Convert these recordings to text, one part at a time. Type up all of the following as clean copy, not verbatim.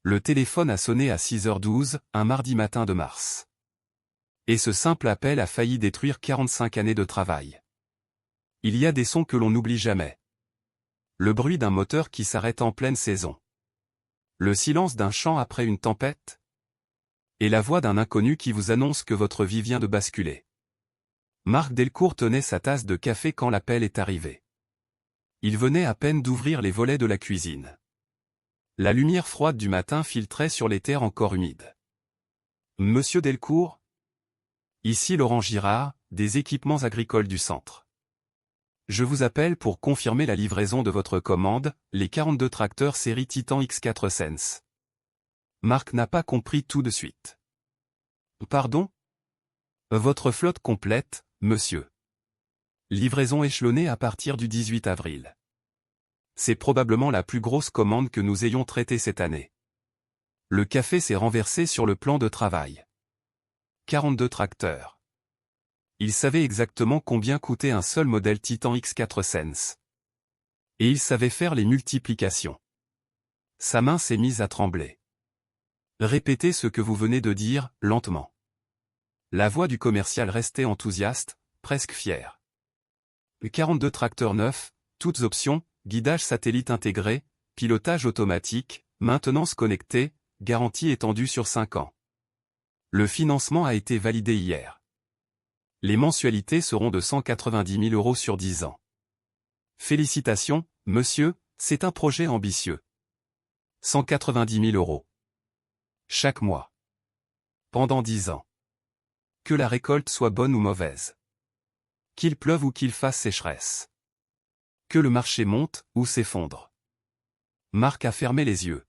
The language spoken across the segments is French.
Le téléphone a sonné à 6h12, un mardi matin de mars. Et ce simple appel a failli détruire 45 années de travail. Il y a des sons que l'on n'oublie jamais. Le bruit d'un moteur qui s'arrête en pleine saison. Le silence d'un champ après une tempête. Et la voix d'un inconnu qui vous annonce que votre vie vient de basculer. Marc Delcourt tenait sa tasse de café quand l'appel est arrivé. Il venait à peine d'ouvrir les volets de la cuisine. La lumière froide du matin filtrait sur les terres encore humides. « Monsieur Delcourt ?» Ici Laurent Girard, des équipements agricoles du centre. Je vous appelle pour confirmer la livraison de votre commande, les 42 tracteurs série Titan X4 Sense. Marc n'a pas compris tout de suite. Pardon ? Votre flotte complète, monsieur. Livraison échelonnée à partir du 18 avril. C'est probablement la plus grosse commande que nous ayons traitée cette année. Le café s'est renversé sur le plan de travail. 42 tracteurs. Il savait exactement combien coûtait un seul modèle Titan X4 Sense. Et il savait faire les multiplications. Sa main s'est mise à trembler. Répétez ce que vous venez de dire, lentement. La voix du commercial restait enthousiaste, presque fière. 42 tracteurs neufs, toutes options, guidage satellite intégré, pilotage automatique, maintenance connectée, garantie étendue sur 5 ans. Le financement a été validé hier. Les mensualités seront de 190 000 € sur 10 ans. Félicitations, monsieur, c'est un projet ambitieux. 190 000 €. Chaque mois. Pendant 10 ans. Que la récolte soit bonne ou mauvaise. Qu'il pleuve ou qu'il fasse sécheresse. Que le marché monte ou s'effondre. Marc a fermé les yeux.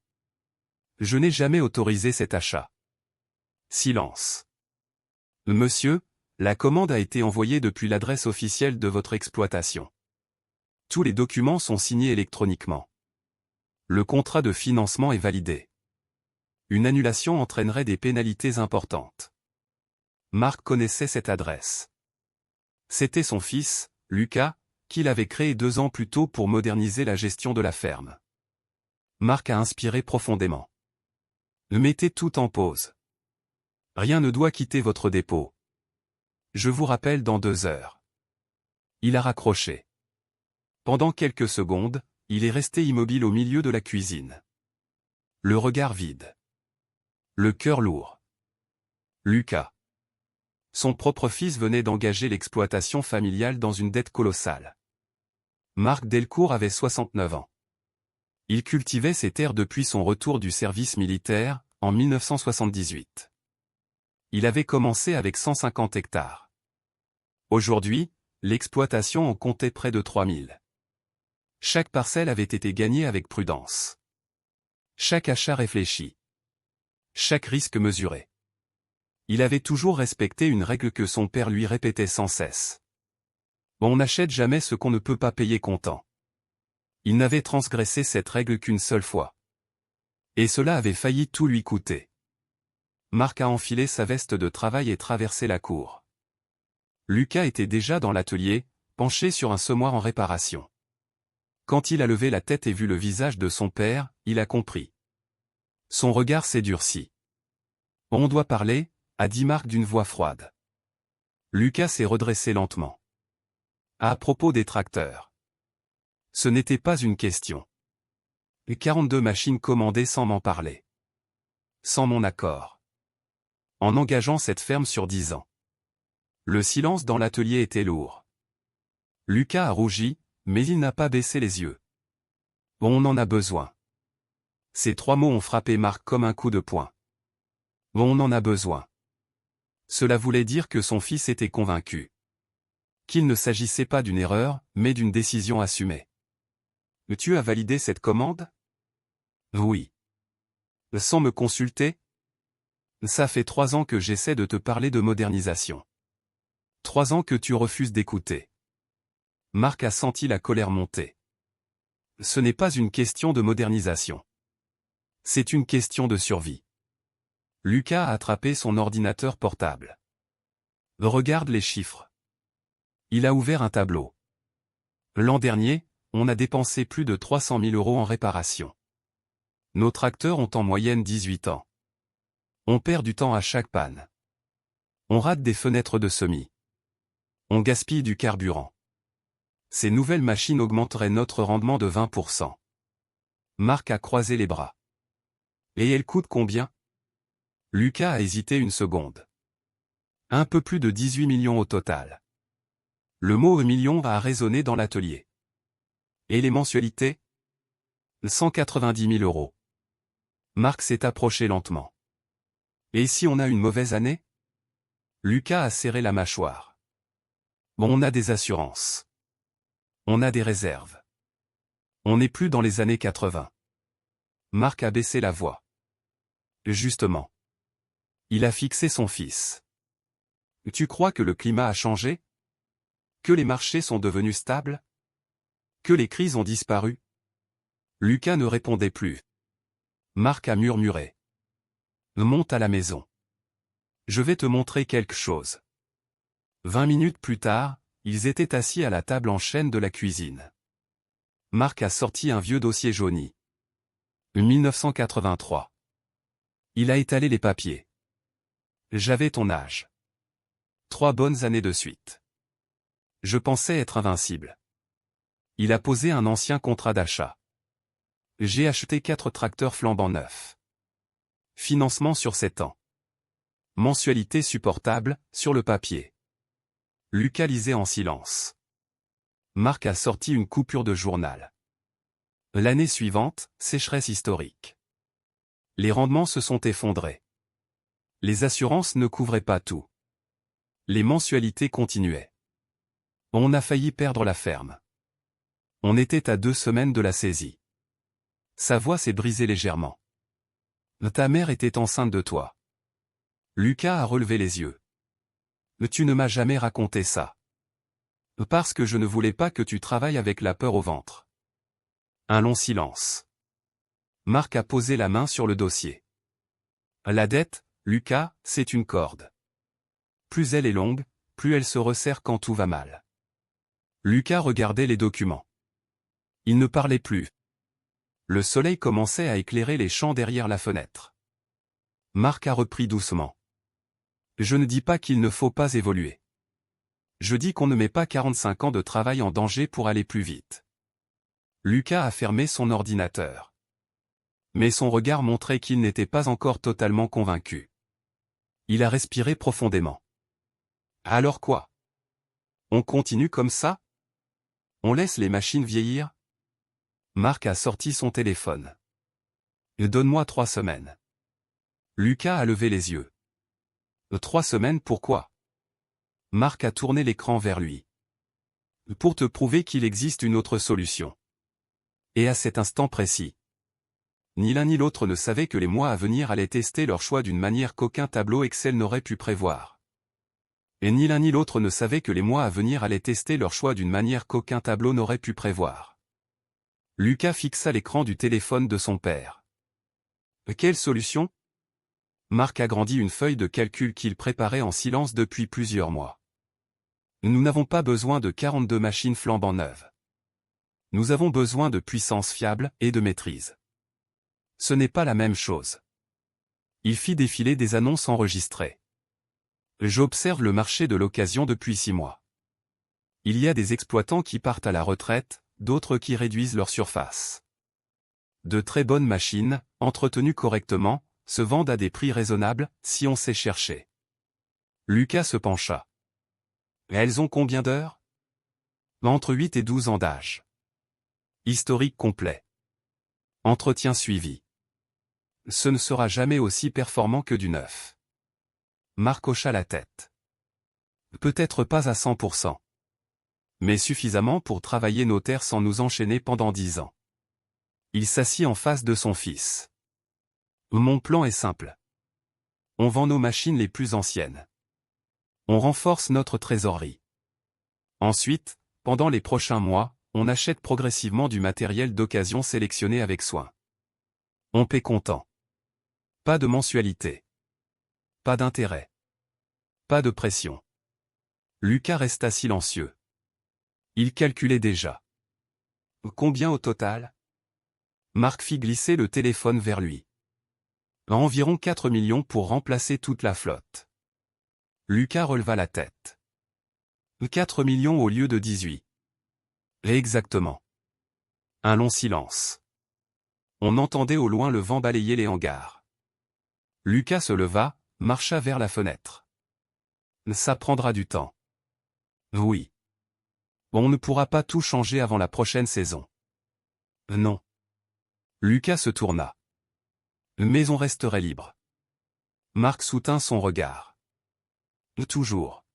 Je n'ai jamais autorisé cet achat. Silence. Monsieur, la commande a été envoyée depuis l'adresse officielle de votre exploitation. Tous les documents sont signés électroniquement. Le contrat de financement est validé. Une annulation entraînerait des pénalités importantes. Marc connaissait cette adresse. C'était son fils, Lucas, qu'il avait créé 2 ans plus tôt pour moderniser la gestion de la ferme. Marc a inspiré profondément. Mettez tout en pause. Rien ne doit quitter votre dépôt. Je vous rappelle dans 2 heures. Il a raccroché. Pendant quelques secondes, il est resté immobile au milieu de la cuisine. Le regard vide. Le cœur lourd. Lucas. Son propre fils venait d'engager l'exploitation familiale dans une dette colossale. Marc Delcourt avait 69 ans. Il cultivait ses terres depuis son retour du service militaire, en 1978. Il avait commencé avec 150 hectares. Aujourd'hui, l'exploitation en comptait près de 3000. Chaque parcelle avait été gagnée avec prudence. Chaque achat réfléchi. Chaque risque mesuré. Il avait toujours respecté une règle que son père lui répétait sans cesse. On n'achète jamais ce qu'on ne peut pas payer comptant. Il n'avait transgressé cette règle qu'une seule fois. Et cela avait failli tout lui coûter. Marc a enfilé sa veste de travail et traversé la cour. Lucas était déjà dans l'atelier, penché sur un semoir en réparation. Quand il a levé la tête et vu le visage de son père, il a compris. Son regard s'est durci. « On doit parler », a dit Marc d'une voix froide. Lucas s'est redressé lentement. À propos des tracteurs. Ce n'était pas une question. Les 42 machines commandées sans m'en parler. Sans mon accord. En engageant cette ferme sur 10 ans. Le silence dans l'atelier était lourd. Lucas a rougi, mais il n'a pas baissé les yeux. On en a besoin. Ces 3 mots ont frappé Marc comme un coup de poing. On en a besoin. Cela voulait dire que son fils était convaincu. Qu'il ne s'agissait pas d'une erreur, mais d'une décision assumée. Tu as validé cette commande ? Oui. Sans me consulter ? Ça fait 3 ans que j'essaie de te parler de modernisation. 3 ans que tu refuses d'écouter. Marc a senti la colère monter. Ce n'est pas une question de modernisation. C'est une question de survie. Lucas a attrapé son ordinateur portable. Regarde les chiffres. Il a ouvert un tableau. L'an dernier, on a dépensé plus de 300 000 € en réparation. Nos tracteurs ont en moyenne 18 ans. On perd du temps à chaque panne. On rate des fenêtres de semis. On gaspille du carburant. Ces nouvelles machines augmenteraient notre rendement de 20%. Marc a croisé les bras. Et elles coûtent combien? Lucas a hésité une seconde. Un peu plus de 18 millions au total. Le mot million a résonné dans l'atelier. Et les mensualités? 190 000 €. Marc s'est approché lentement. Et si on a une mauvaise année? Lucas a serré la mâchoire. Bon, on a des assurances. On a des réserves. On n'est plus dans les années 80. Marc a baissé la voix. Justement. Il a fixé son fils. Tu crois que le climat a changé? Que les marchés sont devenus stables? Que les crises ont disparu? Lucas ne répondait plus. Marc a murmuré. Monte à la maison. Je vais te montrer quelque chose. 20 minutes plus tard, ils étaient assis à la table en chêne de la cuisine. Marc a sorti un vieux dossier jauni. 1983. Il a étalé les papiers. J'avais ton âge. 3 bonnes années de suite. Je pensais être invincible. Il a posé un ancien contrat d'achat. J'ai acheté 4 tracteurs flambant neufs. Financement sur 7 ans. Mensualité supportable, sur le papier. Lucas lisait en silence. Marc a sorti une coupure de journal. L'année suivante, sécheresse historique. Les rendements se sont effondrés. Les assurances ne couvraient pas tout. Les mensualités continuaient. On a failli perdre la ferme. On était à 2 semaines de la saisie. Sa voix s'est brisée légèrement. Ta mère était enceinte de toi. Lucas a relevé les yeux. Tu ne m'as jamais raconté ça. Parce que je ne voulais pas que tu travailles avec la peur au ventre. Un long silence. Marc a posé la main sur le dossier. La dette, Lucas, c'est une corde. Plus elle est longue, plus elle se resserre quand tout va mal. Lucas regardait les documents. Il ne parlait plus. Le soleil commençait à éclairer les champs derrière la fenêtre. Marc a repris doucement. Je ne dis pas qu'il ne faut pas évoluer. Je dis qu'on ne met pas 45 ans de travail en danger pour aller plus vite. Lucas a fermé son ordinateur. Mais son regard montrait qu'il n'était pas encore totalement convaincu. Il a respiré profondément. Alors quoi? On continue comme ça? On laisse les machines vieillir? Marc a sorti son téléphone. Donne-moi 3 semaines. Lucas a levé les yeux. 3 semaines pourquoi? Marc a tourné l'écran vers lui. Pour te prouver qu'il existe une autre solution. Et à cet instant précis. Ni l'un ni l'autre ne savait que les mois à venir allaient tester leur choix d'une manière qu'aucun tableau Excel n'aurait pu prévoir. Et ni l'un ni l'autre ne savait que les mois à venir allaient tester leur choix d'une manière qu'aucun tableau n'aurait pu prévoir. Lucas fixa l'écran du téléphone de son père. Quelle solution? Marc agrandit une feuille de calcul qu'il préparait en silence depuis plusieurs mois. Nous n'avons pas besoin de 42 machines flambant neuves. Nous avons besoin de puissance fiable et de maîtrise. Ce n'est pas la même chose. Il fit défiler des annonces enregistrées. J'observe le marché de l'occasion depuis 6 mois. Il y a des exploitants qui partent à la retraite, d'autres qui réduisent leur surface. De très bonnes machines, entretenues correctement, se vendent à des prix raisonnables, si on sait chercher. Lucas se pencha. Elles ont combien d'heures? Entre 8 et 12 ans d'âge. Historique complet. Entretien suivi. Ce ne sera jamais aussi performant que du neuf. Marc hocha la tête. Peut-être pas à 100%. Mais suffisamment pour travailler nos terres sans nous enchaîner pendant 10 ans. Il s'assit en face de son fils. Mon plan est simple. On vend nos machines les plus anciennes. On renforce notre trésorerie. Ensuite, pendant les prochains mois, on achète progressivement du matériel d'occasion sélectionné avec soin. On paie comptant. Pas de mensualité. Pas d'intérêt. Pas de pression. Lucas resta silencieux. Il calculait déjà. Combien au total? Marc fit glisser le téléphone vers lui. Environ 4 millions pour remplacer toute la flotte. Lucas releva la tête. 4 millions au lieu de 18. Exactement. Un long silence. On entendait au loin le vent balayer les hangars. Lucas se leva, marcha vers la fenêtre. Ça prendra du temps. Oui. On ne pourra pas tout changer avant la prochaine saison. Non. Lucas se tourna. Mais on resterait libre. Marc soutint son regard. Toujours.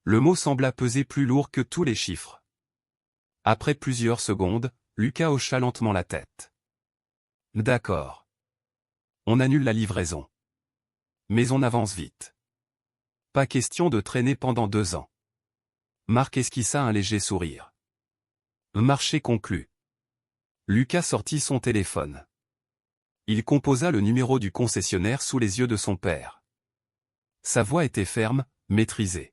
Le mot sembla peser plus lourd que tous les chiffres. Après plusieurs secondes, Lucas hocha lentement la tête. D'accord. On annule la livraison. Mais on avance vite. Pas question de traîner pendant 2 ans. Marc esquissa un léger sourire. Marché conclu. Lucas sortit son téléphone. Il composa le numéro du concessionnaire sous les yeux de son père. Sa voix était ferme, maîtrisée.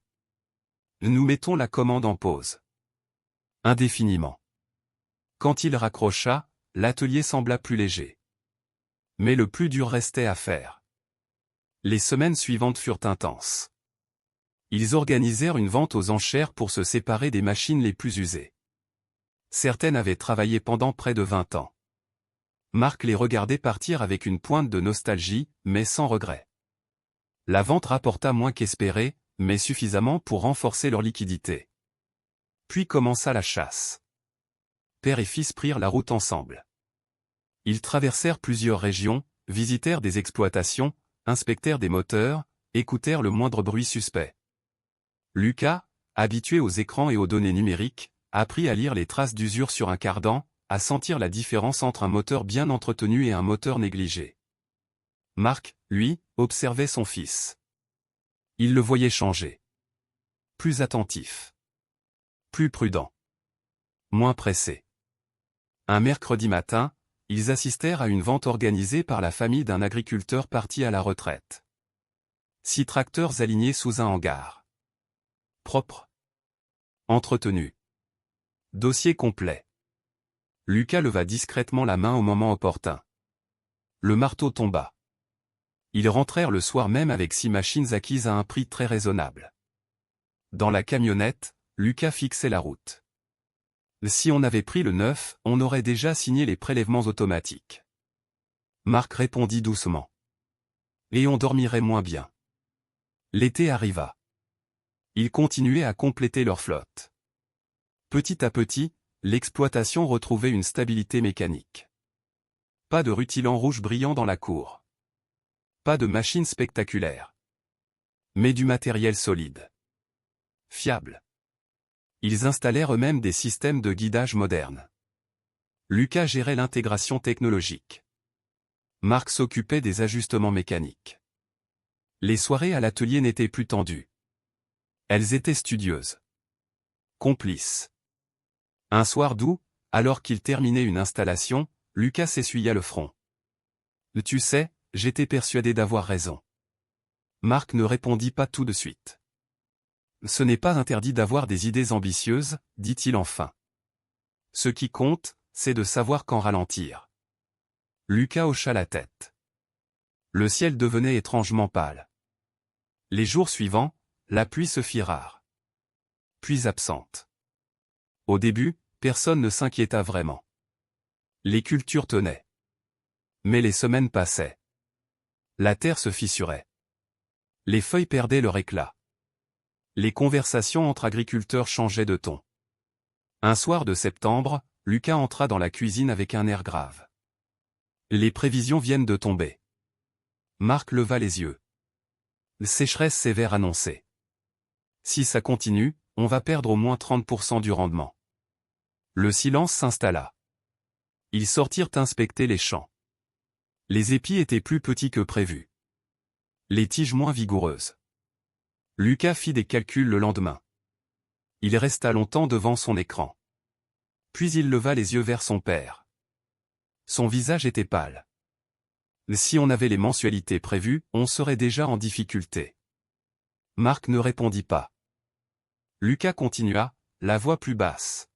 Nous mettons la commande en pause. Indéfiniment. Quand il raccrocha, l'atelier sembla plus léger. Mais le plus dur restait à faire. Les semaines suivantes furent intenses. Ils organisèrent une vente aux enchères pour se séparer des machines les plus usées. Certaines avaient travaillé pendant près de 20 ans. Marc les regardait partir avec une pointe de nostalgie, mais sans regret. La vente rapporta moins qu'espéré, mais suffisamment pour renforcer leur liquidité. Puis commença la chasse. Père et fils prirent la route ensemble. Ils traversèrent plusieurs régions, visitèrent des exploitations, inspectèrent des moteurs, écoutèrent le moindre bruit suspect. Lucas, habitué aux écrans et aux données numériques, apprit à lire les traces d'usure sur un cardan, à sentir la différence entre un moteur bien entretenu et un moteur négligé. Marc, lui, observait son fils. Il le voyait changer. Plus attentif. Plus prudent. Moins pressé. Un mercredi matin, ils assistèrent à une vente organisée par la famille d'un agriculteur parti à la retraite. 6 tracteurs alignés sous un hangar. Propre. Entretenu. Dossier complet. Lucas leva discrètement la main au moment opportun. Le marteau tomba. Ils rentrèrent le soir même avec 6 machines acquises à un prix très raisonnable. Dans la camionnette, Lucas fixait la route. Si on avait pris le 9, on aurait déjà signé les prélèvements automatiques. Marc répondit doucement. Et on dormirait moins bien. L'été arriva. Ils continuaient à compléter leur flotte. Petit à petit, l'exploitation retrouvait une stabilité mécanique. Pas de rutilants rouges brillants dans la cour. Pas de machines spectaculaires. Mais du matériel solide. Fiable. Ils installèrent eux-mêmes des systèmes de guidage modernes. Lucas gérait l'intégration technologique. Marc s'occupait des ajustements mécaniques. Les soirées à l'atelier n'étaient plus tendues. Elles étaient studieuses. Complices. Un soir d'août, alors qu'il terminait une installation, Lucas s'essuya le front. « Tu sais, j'étais persuadé d'avoir raison. » Marc ne répondit pas tout de suite. « Ce n'est pas interdit d'avoir des idées ambitieuses, dit-il enfin. Ce qui compte, c'est de savoir quand ralentir. » Lucas hocha la tête. Le ciel devenait étrangement pâle. Les jours suivants, la pluie se fit rare. Puis absente. Au début, personne ne s'inquiéta vraiment. Les cultures tenaient. Mais les semaines passaient. La terre se fissurait. Les feuilles perdaient leur éclat. Les conversations entre agriculteurs changeaient de ton. Un soir de septembre, Lucas entra dans la cuisine avec un air grave. Les prévisions viennent de tomber. Marc leva les yeux. Sécheresse sévère annoncée. Si ça continue, on va perdre au moins 30% du rendement. Le silence s'installa. Ils sortirent inspecter les champs. Les épis étaient plus petits que prévu. Les tiges moins vigoureuses. Lucas fit des calculs le lendemain. Il resta longtemps devant son écran. Puis il leva les yeux vers son père. Son visage était pâle. Si on avait les mensualités prévues, on serait déjà en difficulté. Marc ne répondit pas. Lucas continua, la voix plus basse.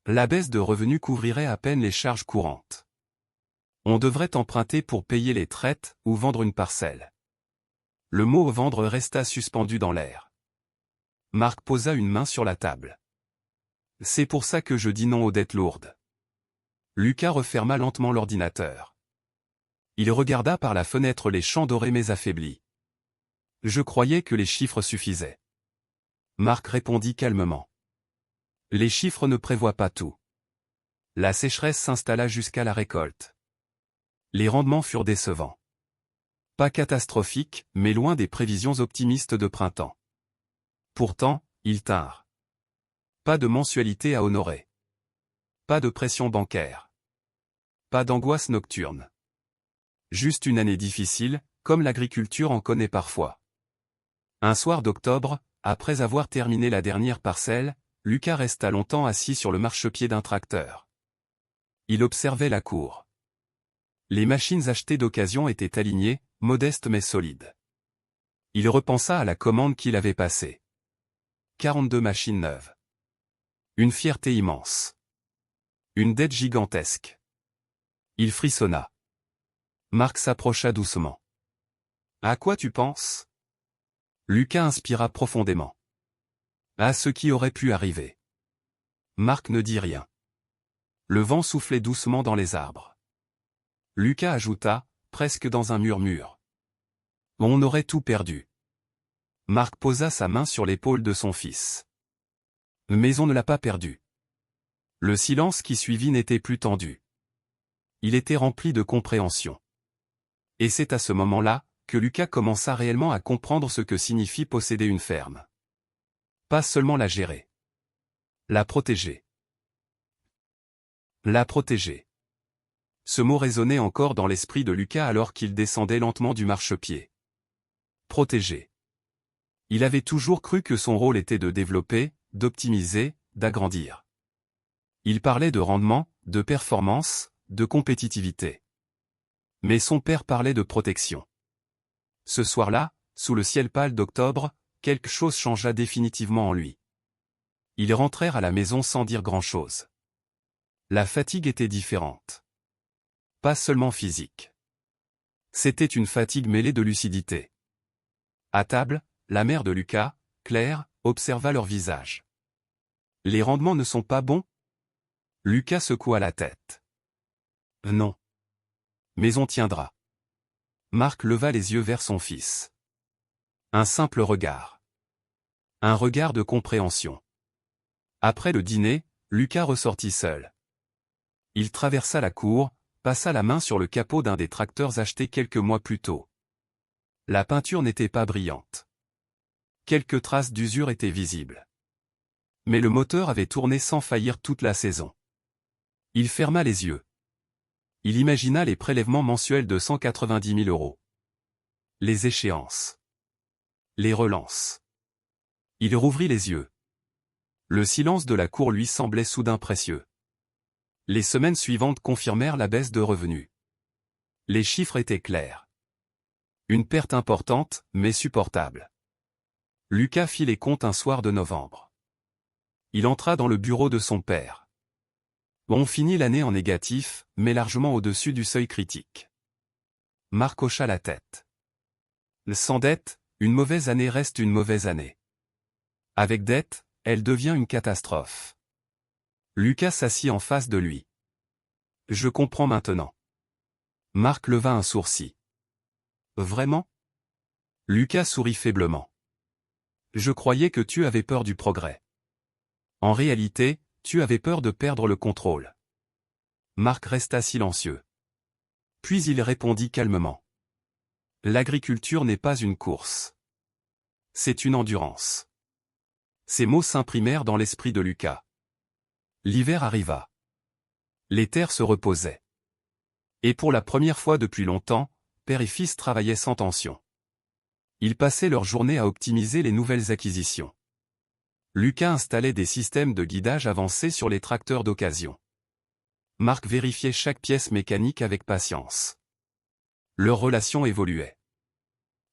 La baisse de revenus couvrirait à peine les charges courantes. On devrait emprunter pour payer les traites ou vendre une parcelle. Le mot vendre resta suspendu dans l'air. Marc posa une main sur la table. C'est pour ça que je dis non aux dettes lourdes. Lucas referma lentement l'ordinateur. Il regarda par la fenêtre les champs dorés mais affaiblis. Je croyais que les chiffres suffisaient. Marc répondit calmement. Les chiffres ne prévoient pas tout. La sécheresse s'installa jusqu'à la récolte. Les rendements furent décevants. Pas catastrophiques, mais loin des prévisions optimistes de printemps. Pourtant, ils tinrent. Pas de mensualité à honorer. Pas de pression bancaire. Pas d'angoisse nocturne. Juste une année difficile, comme l'agriculture en connaît parfois. Un soir d'octobre, après avoir terminé la dernière parcelle, Lucas resta longtemps assis sur le marchepied d'un tracteur. Il observait la cour. Les machines achetées d'occasion étaient alignées, modestes mais solides. Il repensa à la commande qu'il avait passée. 42 machines neuves. Une fierté immense. Une dette gigantesque. Il frissonna. Marc s'approcha doucement. « À quoi tu penses ?» Lucas inspira profondément. À ce qui aurait pu arriver. Marc ne dit rien. Le vent soufflait doucement dans les arbres. Lucas ajouta, presque dans un murmure. On aurait tout perdu. Marc posa sa main sur l'épaule de son fils. Mais on ne l'a pas perdu. Le silence qui suivit n'était plus tendu. Il était rempli de compréhension. Et c'est à ce moment-là que Lucas commença réellement à comprendre ce que signifie posséder une ferme. Pas seulement la gérer. La protéger. La protéger. Ce mot résonnait encore dans l'esprit de Lucas alors qu'il descendait lentement du marchepied. Protéger. Il avait toujours cru que son rôle était de développer, d'optimiser, d'agrandir. Il parlait de rendement, de performance, de compétitivité. Mais son père parlait de protection. Ce soir-là, sous le ciel pâle d'octobre, quelque chose changea définitivement en lui. Ils rentrèrent à la maison sans dire grand-chose. La fatigue était différente. Pas seulement physique. C'était une fatigue mêlée de lucidité. À table, la mère de Lucas, Claire, observa leur visage. « Les rendements ne sont pas bons ?» Lucas secoua la tête. « Non. Mais on tiendra. » Marc leva les yeux vers son fils. Un simple regard. Un regard de compréhension. Après le dîner, Lucas ressortit seul. Il traversa la cour, passa la main sur le capot d'un des tracteurs achetés quelques mois plus tôt. La peinture n'était pas brillante. Quelques traces d'usure étaient visibles. Mais le moteur avait tourné sans faillir toute la saison. Il ferma les yeux. Il imagina les prélèvements mensuels de 190 000 €. Les échéances. Les relances. Il rouvrit les yeux. Le silence de la cour lui semblait soudain précieux. Les semaines suivantes confirmèrent la baisse de revenus. Les chiffres étaient clairs. Une perte importante, mais supportable. Lucas fit les comptes un soir de novembre. Il entra dans le bureau de son père. On finit l'année en négatif, mais largement au-dessus du seuil critique. Marc hocha la tête. Sans dette, une mauvaise année reste une mauvaise année. Avec dette, elle devient une catastrophe. Lucas s'assit en face de lui. Je comprends maintenant. Marc leva un sourcil. Vraiment ? Lucas sourit faiblement. Je croyais que tu avais peur du progrès. En réalité, tu avais peur de perdre le contrôle. Marc resta silencieux. Puis il répondit calmement. L'agriculture n'est pas une course. C'est une endurance. Ces mots s'imprimèrent dans l'esprit de Lucas. L'hiver arriva. Les terres se reposaient. Et pour la première fois depuis longtemps, père et fils travaillaient sans tension. Ils passaient leur journée à optimiser les nouvelles acquisitions. Lucas installait des systèmes de guidage avancés sur les tracteurs d'occasion. Marc vérifiait chaque pièce mécanique avec patience. Leur relation évoluait.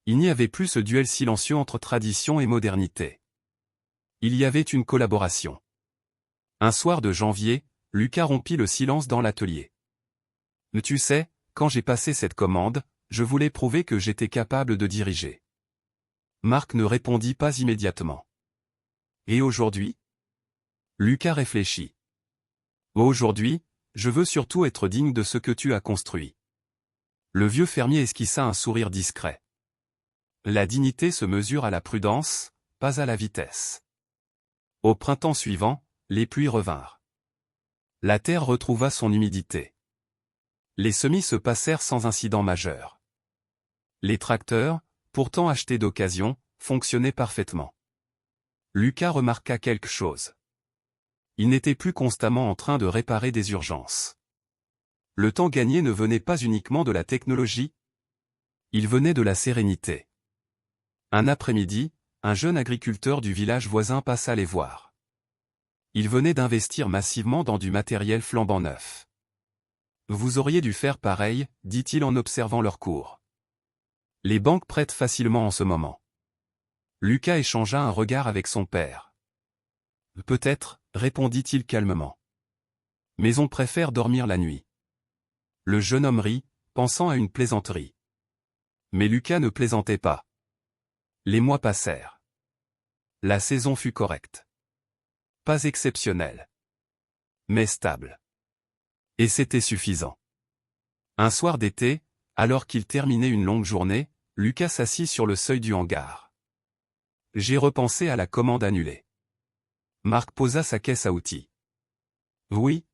Il n'y avait plus ce duel silencieux entre tradition et modernité. Il y avait une collaboration. Un soir de janvier, Lucas rompit le silence dans l'atelier. Tu sais, Quand j'ai passé cette commande, je voulais prouver que j'étais capable de diriger. Marc ne répondit pas immédiatement. Et aujourd'hui? Lucas réfléchit. Aujourd'hui, je veux surtout être digne de ce que tu as construit. Le vieux fermier esquissa un sourire discret. La dignité se mesure à la prudence, pas à la vitesse. Au printemps suivant, les pluies revinrent. La terre retrouva son humidité. Les semis se passèrent sans incident majeur. Les tracteurs, pourtant achetés d'occasion, fonctionnaient parfaitement. Lucas remarqua quelque chose. Il n'était plus constamment en train de réparer des urgences. Le temps gagné ne venait pas uniquement de la technologie, il venait de la sérénité. Un après-midi, un jeune agriculteur du village voisin passa les voir. Il venait d'investir massivement dans du matériel flambant neuf. Vous auriez dû faire pareil, dit-il en observant leur cours. Les banques prêtent facilement en ce moment. Lucas échangea un regard avec son père. Peut-être, répondit-il calmement. Mais on préfère dormir la nuit. Le jeune homme rit, pensant à une plaisanterie. Mais Lucas ne plaisantait pas. Les mois passèrent. La saison fut correcte. Pas exceptionnelle. Mais stable. Et c'était suffisant. Un soir d'été, alors qu'il terminait une longue journée, Lucas s'assit sur le seuil du hangar. J'ai repensé à la commande annulée. Marc posa sa caisse à outils. Oui.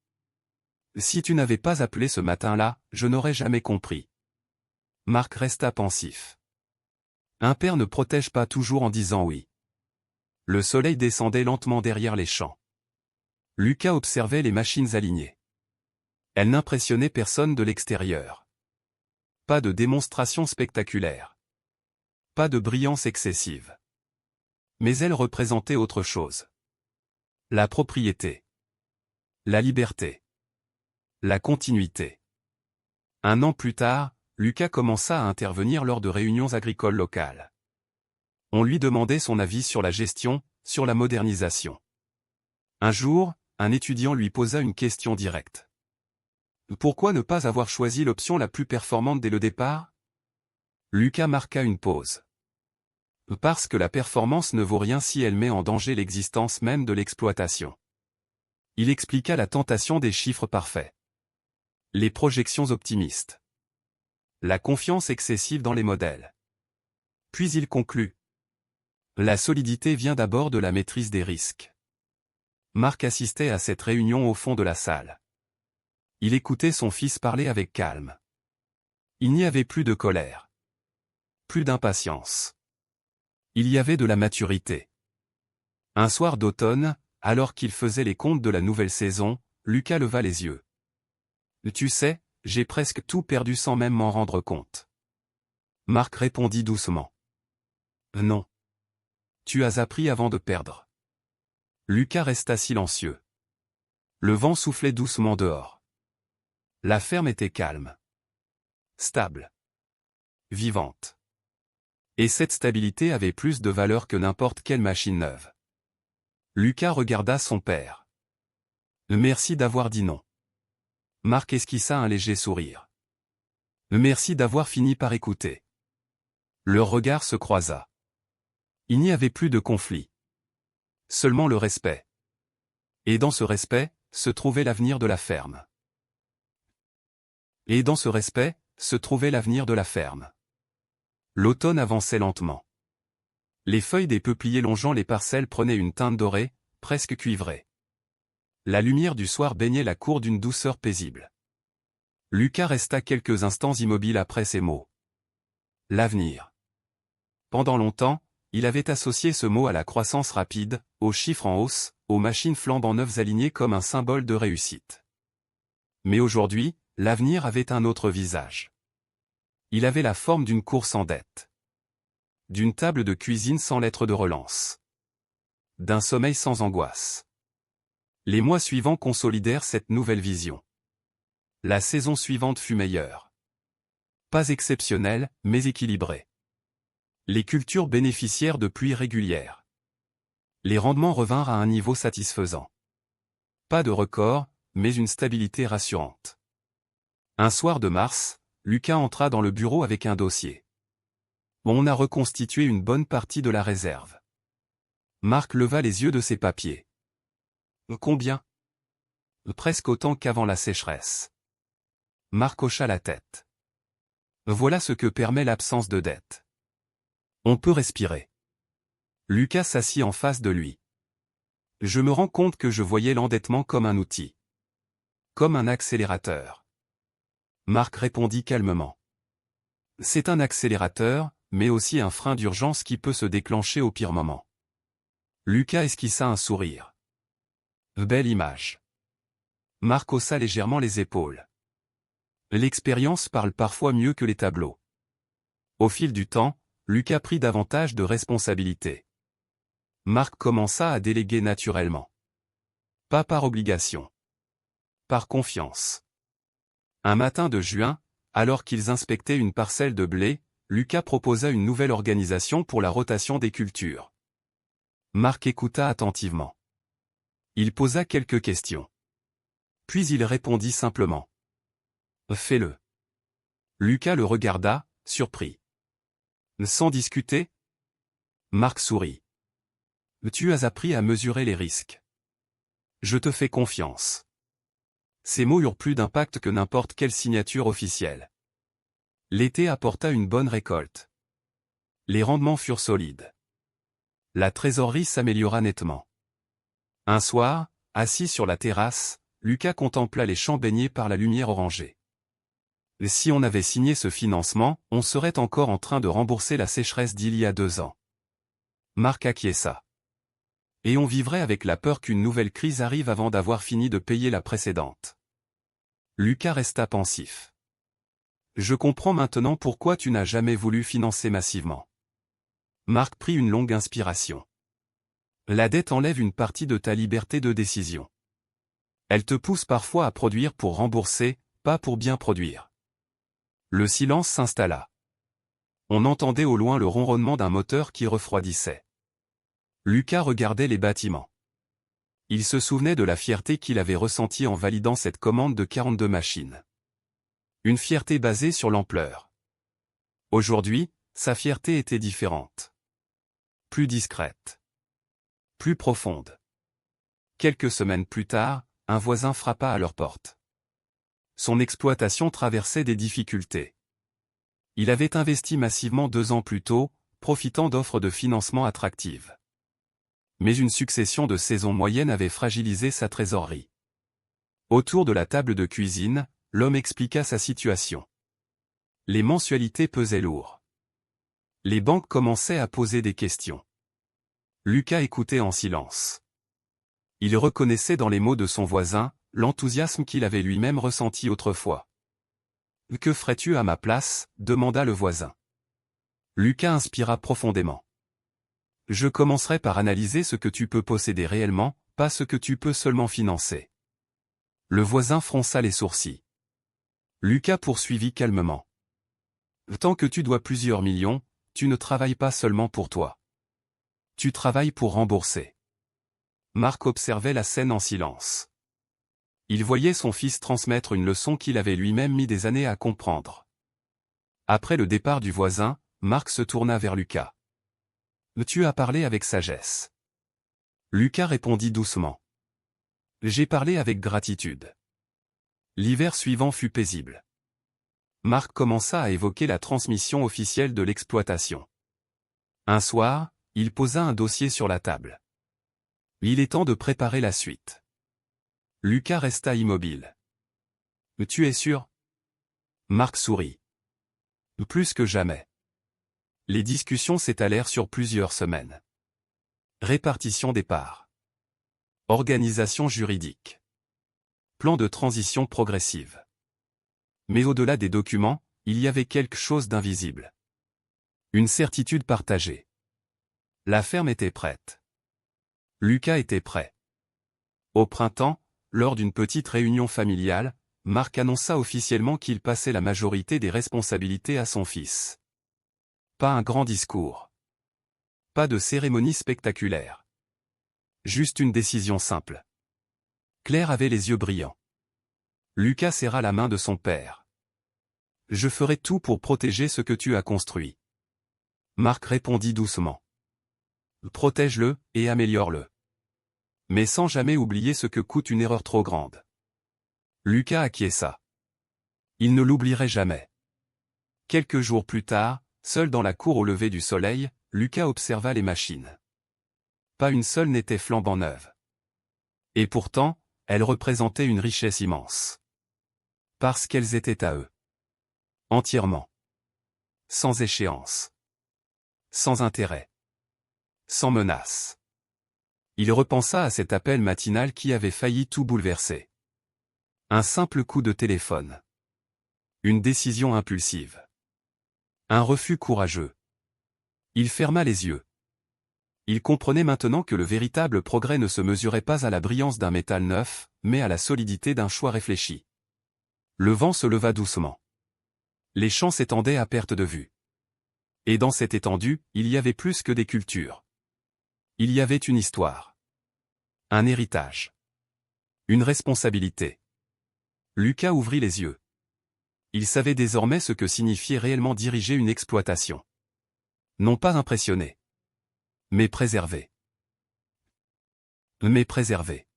Si tu n'avais pas appelé ce matin-là, je n'aurais jamais compris. Marc resta pensif. Un père ne protège pas toujours en disant oui. Le soleil descendait lentement derrière les champs. Lucas observait les machines alignées. Elles n'impressionnaient personne de l'extérieur. Pas de démonstration spectaculaire. Pas de brillance excessive. Mais elles représentaient autre chose. La propriété. La liberté. La continuité. Un an plus tard, Lucas commença à intervenir lors de réunions agricoles locales. On lui demandait son avis sur la gestion, sur la modernisation. Un jour, un étudiant lui posa une question directe. Pourquoi ne pas avoir choisi l'option la plus performante dès le départ? Lucas marqua une pause. Parce que la performance ne vaut rien si elle met en danger l'existence même de l'exploitation. Il expliqua la tentation des chiffres parfaits. Les projections optimistes. La confiance excessive dans les modèles. Puis il conclut. La solidité vient d'abord de la maîtrise des risques. Marc assistait à cette réunion au fond de la salle. Il écoutait son fils parler avec calme. Il n'y avait plus de colère. Plus d'impatience. Il y avait de la maturité. Un soir d'automne, alors qu'il faisait les comptes de la nouvelle saison, Lucas leva les yeux. Tu sais, j'ai presque tout perdu sans même m'en rendre compte. Marc répondit doucement. Non. Tu as appris avant de perdre. Lucas resta silencieux. Le vent soufflait doucement dehors. La ferme était calme. Stable. Vivante. Et cette stabilité avait plus de valeur que n'importe quelle machine neuve. Lucas regarda son père. Merci d'avoir dit non. Marc esquissa un léger sourire. Merci d'avoir fini par écouter. Leur regard se croisa. Il n'y avait plus de conflit. Seulement le respect. Et dans ce respect, se trouvait l'avenir de la ferme. Et dans ce respect, se trouvait l'avenir de la ferme. L'automne avançait lentement. Les feuilles des peupliers longeant les parcelles prenaient une teinte dorée, presque cuivrée. La lumière du soir baignait la cour d'une douceur paisible. Lucas resta quelques instants immobile après ces mots. L'avenir. Pendant longtemps, il avait associé ce mot à la croissance rapide, aux chiffres en hausse, aux machines flambant neuves alignées comme un symbole de réussite. Mais aujourd'hui, l'avenir avait un autre visage. Il avait la forme d'une course en dette. D'une table de cuisine sans lettre de relance. D'un sommeil sans angoisse. Les mois suivants consolidèrent cette nouvelle vision. La saison suivante fut meilleure. Pas exceptionnelle, mais équilibrée. Les cultures bénéficièrent de pluies régulières. Les rendements revinrent à un niveau satisfaisant. Pas de record, mais une stabilité rassurante. Un soir de mars, Lucas entra dans le bureau avec un dossier. On a reconstitué une bonne partie de la réserve. Marc leva les yeux de ses papiers. Combien? Presque autant qu'avant la sécheresse. Marc hocha la tête. Voilà ce que permet l'absence de dette. On peut respirer. Lucas s'assit en face de lui. Je me rends compte que je voyais l'endettement comme un outil. Comme un accélérateur. Marc répondit calmement. C'est un accélérateur, mais aussi un frein d'urgence qui peut se déclencher au pire moment. Lucas esquissa un sourire. Belle image. Marc haussa légèrement les épaules. L'expérience parle parfois mieux que les tableaux. Au fil du temps, Lucas prit davantage de responsabilités. Marc commença à déléguer naturellement. Pas par obligation. Par confiance. Un matin de juin, alors qu'ils inspectaient une parcelle de blé, Lucas proposa une nouvelle organisation pour la rotation des cultures. Marc écouta attentivement. Il posa quelques questions. Puis il répondit simplement. Fais-le. Lucas le regarda, surpris. Sans discuter? Marc sourit. Tu as appris à mesurer les risques. Je te fais confiance. Ces mots eurent plus d'impact que n'importe quelle signature officielle. L'été apporta une bonne récolte. Les rendements furent solides. La trésorerie s'améliora nettement. Un soir, assis sur la terrasse, Lucas contempla les champs baignés par la lumière orangée. Si on avait signé ce financement, on serait encore en train de rembourser la sécheresse d'il y a 2 ans. Marc acquiesça. Et on vivrait avec la peur qu'une nouvelle crise arrive avant d'avoir fini de payer la précédente. Lucas resta pensif. Je comprends maintenant pourquoi tu n'as jamais voulu financer massivement. Marc prit une longue inspiration. La dette enlève une partie de ta liberté de décision. Elle te pousse parfois à produire pour rembourser, pas pour bien produire. Le silence s'installa. On entendait au loin le ronronnement d'un moteur qui refroidissait. Lucas regardait les bâtiments. Il se souvenait de la fierté qu'il avait ressentie en validant cette commande de 42 machines. Une fierté basée sur l'ampleur. Aujourd'hui, sa fierté était différente. Plus discrète. Plus profonde. Quelques semaines plus tard, un voisin frappa à leur porte. Son exploitation traversait des difficultés. Il avait investi massivement 2 ans plus tôt, profitant d'offres de financement attractives. Mais une succession de saisons moyennes avait fragilisé sa trésorerie. Autour de la table de cuisine, l'homme expliqua sa situation. Les mensualités pesaient lourd. Les banques commençaient à poser des questions. Lucas écoutait en silence. Il reconnaissait dans les mots de son voisin, l'enthousiasme qu'il avait lui-même ressenti autrefois. « Que ferais-tu à ma place ?» demanda le voisin. Lucas inspira profondément. « Je commencerai par analyser ce que tu peux posséder réellement, pas ce que tu peux seulement financer. » Le voisin fronça les sourcils. Lucas poursuivit calmement. « Tant que tu dois plusieurs millions, tu ne travailles pas seulement pour toi. Tu travailles pour rembourser. » Marc observait la scène en silence. Il voyait son fils transmettre une leçon qu'il avait lui-même mis des années à comprendre. Après le départ du voisin, Marc se tourna vers Lucas. « Tu as parlé avec sagesse. » Lucas répondit doucement. « J'ai parlé avec gratitude. » L'hiver suivant fut paisible. Marc commença à évoquer la transmission officielle de l'exploitation. Un soir, il posa un dossier sur la table. Il est temps de préparer la suite. Lucas resta immobile. « Tu es sûr ?» Marc sourit. « Plus que jamais. » Les discussions s'étalèrent sur plusieurs semaines. Répartition des parts. Organisation juridique. Plan de transition progressive. Mais au-delà des documents, il y avait quelque chose d'invisible. Une certitude partagée. La ferme était prête. Lucas était prêt. Au printemps, lors d'une petite réunion familiale, Marc annonça officiellement qu'il passait la majorité des responsabilités à son fils. Pas un grand discours. Pas de cérémonie spectaculaire. Juste une décision simple. Claire avait les yeux brillants. Lucas serra la main de son père. « Je ferai tout pour protéger ce que tu as construit. Marc répondit doucement. Protège-le, et améliore-le. Mais sans jamais oublier ce que coûte une erreur trop grande. Lucas acquiesça. Il ne l'oublierait jamais. Quelques jours plus tard, seul dans la cour au lever du soleil, Lucas observa les machines. Pas une seule n'était flambant neuve. Et pourtant, elles représentaient une richesse immense. Parce qu'elles étaient à eux. Entièrement. Sans échéance. Sans intérêt. Sans menace. Il repensa à cet appel matinal qui avait failli tout bouleverser. Un simple coup de téléphone. Une décision impulsive. Un refus courageux. Il ferma les yeux. Il comprenait maintenant que le véritable progrès ne se mesurait pas à la brillance d'un métal neuf, mais à la solidité d'un choix réfléchi. Le vent se leva doucement. Les champs s'étendaient à perte de vue. Et dans cette étendue, il y avait plus que des cultures. Il y avait une histoire. Un héritage. Une responsabilité. Lucas ouvrit les yeux. Il savait désormais ce que signifiait réellement diriger une exploitation. Non pas impressionner. Mais préserver. Mais préserver.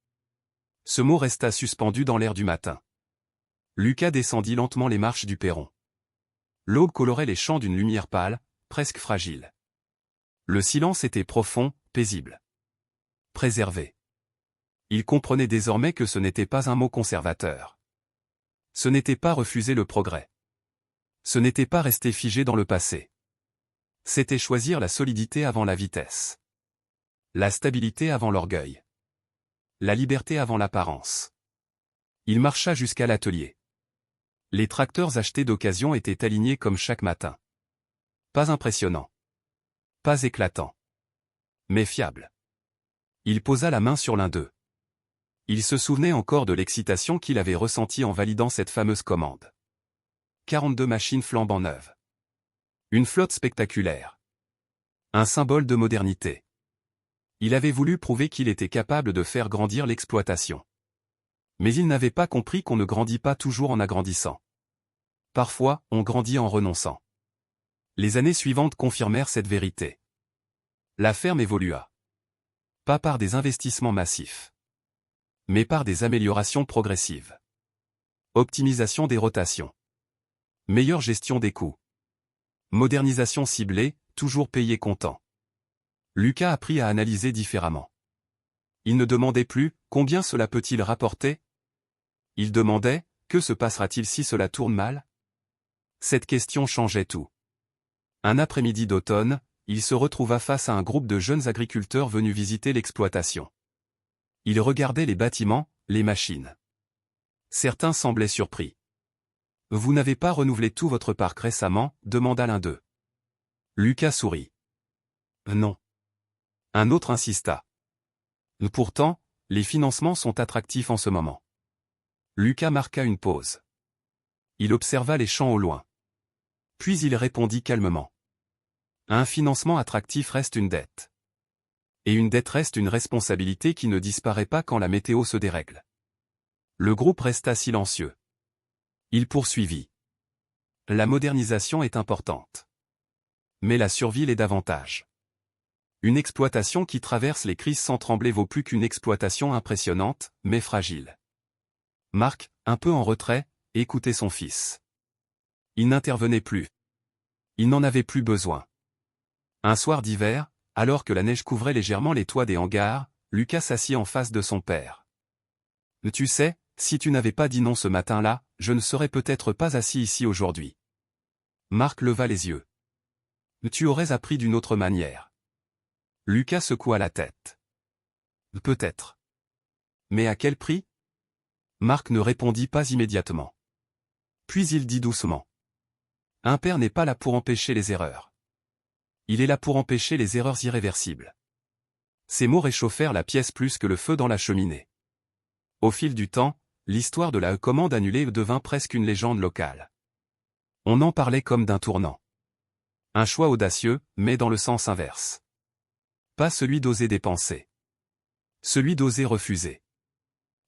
Ce mot resta suspendu dans l'air du matin. Lucas descendit lentement les marches du perron. L'aube colorait les champs d'une lumière pâle, presque fragile. Le silence était profond, paisible. Préserver. Il comprenait désormais que ce n'était pas un mot conservateur. Ce n'était pas refuser le progrès. Ce n'était pas rester figé dans le passé. C'était choisir la solidité avant la vitesse. La stabilité avant l'orgueil. La liberté avant l'apparence. Il marcha jusqu'à l'atelier. Les tracteurs achetés d'occasion étaient alignés comme chaque matin. Pas impressionnant. Pas éclatant. Mais fiable. Il posa la main sur l'un d'eux. Il se souvenait encore de l'excitation qu'il avait ressentie en validant cette fameuse commande. 42 machines flambant neuves. Une flotte spectaculaire. Un symbole de modernité. Il avait voulu prouver qu'il était capable de faire grandir l'exploitation. Mais il n'avait pas compris qu'on ne grandit pas toujours en agrandissant. Parfois, on grandit en renonçant. Les années suivantes confirmèrent cette vérité. La ferme évolua. Pas par des investissements massifs. Mais par des améliorations progressives. Optimisation des rotations. Meilleure gestion des coûts. Modernisation ciblée, toujours payé comptant. Lucas apprit à analyser différemment. Il ne demandait plus « Combien cela peut-il rapporter ?» Il demandait « Que se passera-t-il si cela tourne mal ?» Cette question changeait tout. Un après-midi d'automne, il se retrouva face à un groupe de jeunes agriculteurs venus visiter l'exploitation. Ils regardaient les bâtiments, les machines. Certains semblaient surpris. « Vous n'avez pas renouvelé tout votre parc récemment ?» demanda l'un d'eux. Lucas sourit. « Non. » Un autre insista. « Pourtant, les financements sont attractifs en ce moment. » Lucas marqua une pause. Il observa les champs au loin. Puis il répondit calmement. « Un financement attractif reste une dette. Et une dette reste une responsabilité qui ne disparaît pas quand la météo se dérègle. » Le groupe resta silencieux. Il poursuivit. « La modernisation est importante. Mais la survie l'est davantage. Une exploitation qui traverse les crises sans trembler vaut plus qu'une exploitation impressionnante, mais fragile. » Marc, un peu en retrait, écoutait son fils. Il n'intervenait plus. Il n'en avait plus besoin. Un soir d'hiver, alors que la neige couvrait légèrement les toits des hangars, Lucas s'assit en face de son père. « Tu sais, si tu n'avais pas dit non ce matin-là, je ne serais peut-être pas assis ici aujourd'hui. » Marc leva les yeux. « Tu aurais appris d'une autre manière. » Lucas secoua la tête. « Peut-être. Mais à quel prix ?» Marc ne répondit pas immédiatement. Puis il dit doucement. « Un père n'est pas là pour empêcher les erreurs. Il est là pour empêcher les erreurs irréversibles. » Ces mots réchauffèrent la pièce plus que le feu dans la cheminée. Au fil du temps, l'histoire de la commande annulée devint presque une légende locale. On en parlait comme d'un tournant. Un choix audacieux, mais dans le sens inverse. Pas celui d'oser dépenser. Celui d'oser refuser.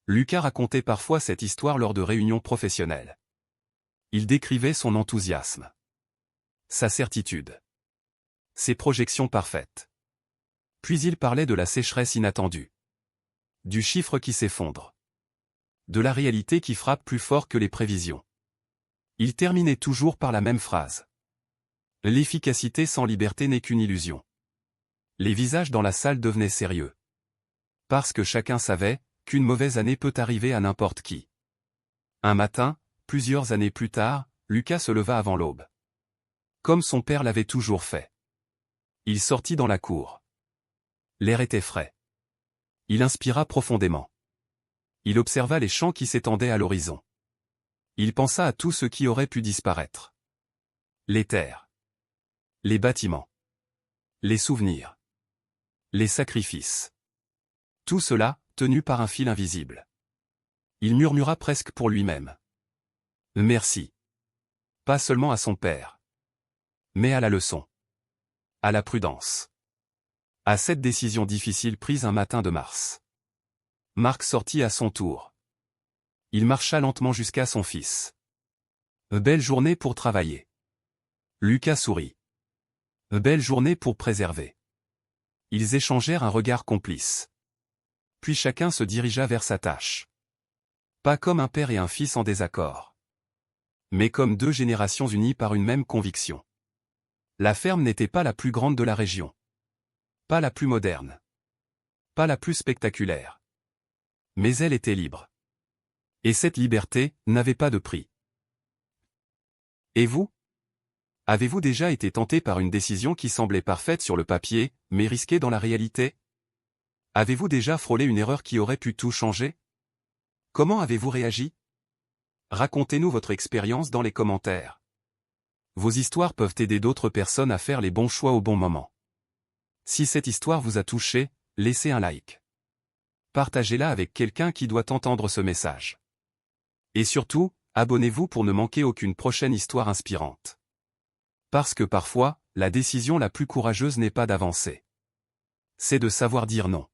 Lucas racontait parfois cette histoire lors de réunions professionnelles. Il décrivait son enthousiasme, sa certitude, ses projections parfaites. Puis il parlait de la sécheresse inattendue, du chiffre qui s'effondre, de la réalité qui frappe plus fort que les prévisions. Il terminait toujours par la même phrase. L'efficacité sans liberté n'est qu'une illusion. Les visages dans la salle devenaient sérieux. Parce que chacun savait qu'une mauvaise année peut arriver à n'importe qui. Un matin, plusieurs années plus tard, Lucas se leva avant l'aube. Comme son père l'avait toujours fait. Il sortit dans la cour. L'air était frais. Il inspira profondément. Il observa les champs qui s'étendaient à l'horizon. Il pensa à tout ce qui aurait pu disparaître. Les terres. Les bâtiments. Les souvenirs. Les sacrifices. Tout cela, tenu par un fil invisible. Il murmura presque pour lui-même. Merci. Pas seulement à son père. Mais à la leçon. À la prudence. À cette décision difficile prise un matin de mars. Marc sortit à son tour. Il marcha lentement jusqu'à son fils. Belle journée pour travailler. Lucas sourit. Belle journée pour préserver. Ils échangèrent un regard complice. Puis chacun se dirigea vers sa tâche. Pas comme un père et un fils en désaccord. Mais comme deux générations unies par une même conviction. La ferme n'était pas la plus grande de la région. Pas la plus moderne. Pas la plus spectaculaire. Mais elle était libre. Et cette liberté n'avait pas de prix. Et vous? Avez-vous déjà été tenté par une décision qui semblait parfaite sur le papier, mais risquée dans la réalité? Avez-vous déjà frôlé une erreur qui aurait pu tout changer? Comment avez-vous réagi? Racontez-nous votre expérience dans les commentaires. Vos histoires peuvent aider d'autres personnes à faire les bons choix au bon moment. Si cette histoire vous a touché, laissez un like. Partagez-la avec quelqu'un qui doit entendre ce message. Et surtout, abonnez-vous pour ne manquer aucune prochaine histoire inspirante. Parce que parfois, la décision la plus courageuse n'est pas d'avancer. C'est de savoir dire non.